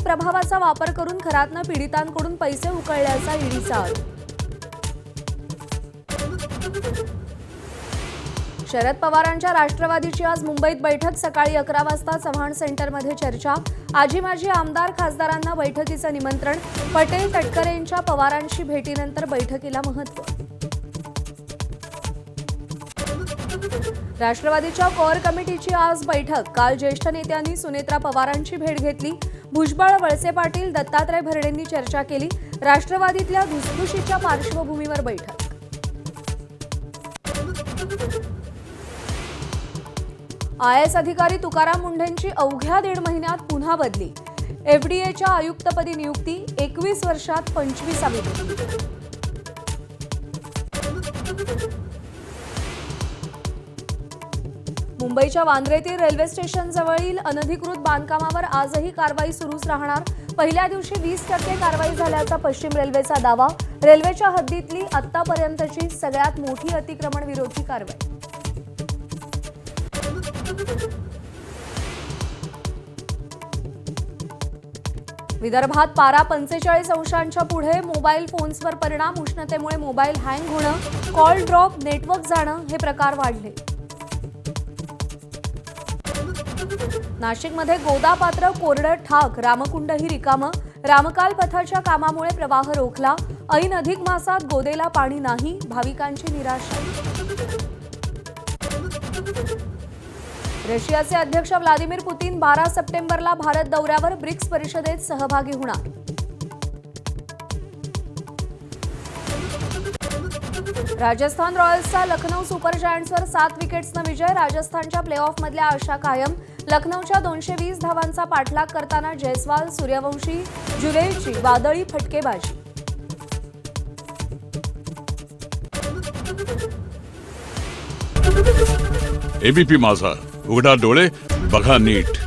प्रभावाचा वापर करून खरातनं पीडितांकडून पैसे उकळल्याचा ईडीचा आरोप। शरद पवारांच्या राष्ट्रवादीची आज मुंबईत बैठक। सकाळी 11 वाजता चव्हाण सेंटरमध्ये चर्चा। आजी माजी आमदार खासदारांना बैठकीचं निमंत्रण। पटेल तटकरेंच्या पवारांशी भेटीनंतर बैठकीला महत्त्व। राष्ट्रवादीच्या कोअर कमिटीची आज बैठक। काल ज्येष्ठ नेत्यांनी सुनेत्रा पवारांची भेट घेतली। भुजबळ, वळसे पाटील, दत्तात्रय भरणेंनी चर्चा केली। राष्ट्रवादीतल्या धुसफुशीच्या पार्श्वभूमीवर बैठक। IAS अधिकारी तुकाराम मुंढेंची अवघ्या 1.5 महिन्यात पुन्हा बदली। FDAच्या आयुक्तपदी नियुक्ती। 21 वर्षात 25वी बदली। मुंबईच्या वांद्रेतील रेल्वे स्टेशन जवळील अनधिकृत बांधकामावर आजही कारवाई सुरूच राहणार। पहिल्या दिवशी 20% कारवाई झाल्याचा पश्चिम रेल्वेचा दावा। रेल्वेच्या हद्दीतली आतापर्यंतची सगळ्यात मोठी अतिक्रमण विरोधी कारवाई। विदर्भात पारा 45 अंशांच्या पुढे। मोबाईल फोन्सवर परिणाम। उष्णतेमुळे मोबाईल हँग होणं, कॉल ड्रॉप, नेटवर्क जाणं हे प्रकार वाढले। नाशिकमध्ये गोदापात्र कोरडं ठाक। रामकुंडही रिकामं। रामकाल पथाच्या कामामुळे प्रवाह रोखला। ऐन अधिक मासात गोदेला पाणी नाही। भाविकांची निराशा। रशियाचे अध्यक्ष व्लादिमीर पुतीन 12 सप्टेंबरला भारत दौऱ्यावर। ब्रिक्स परिषदेत सहभागी होणार। राजस्थान रॉयल्सचा लखनौ सुपर जायंट्सवर 7 विकेट्सनं विजय। राजस्थानच्या प्लेऑफमधल्या आशा कायम। लखनौच्या 220 धावांचा पाठलाग करताना जयस्वाल, सूर्यवंशी, जुरेलची वादळी फटकेबाजी। एबीपी माझा, उघडा डोळे बघा नीट।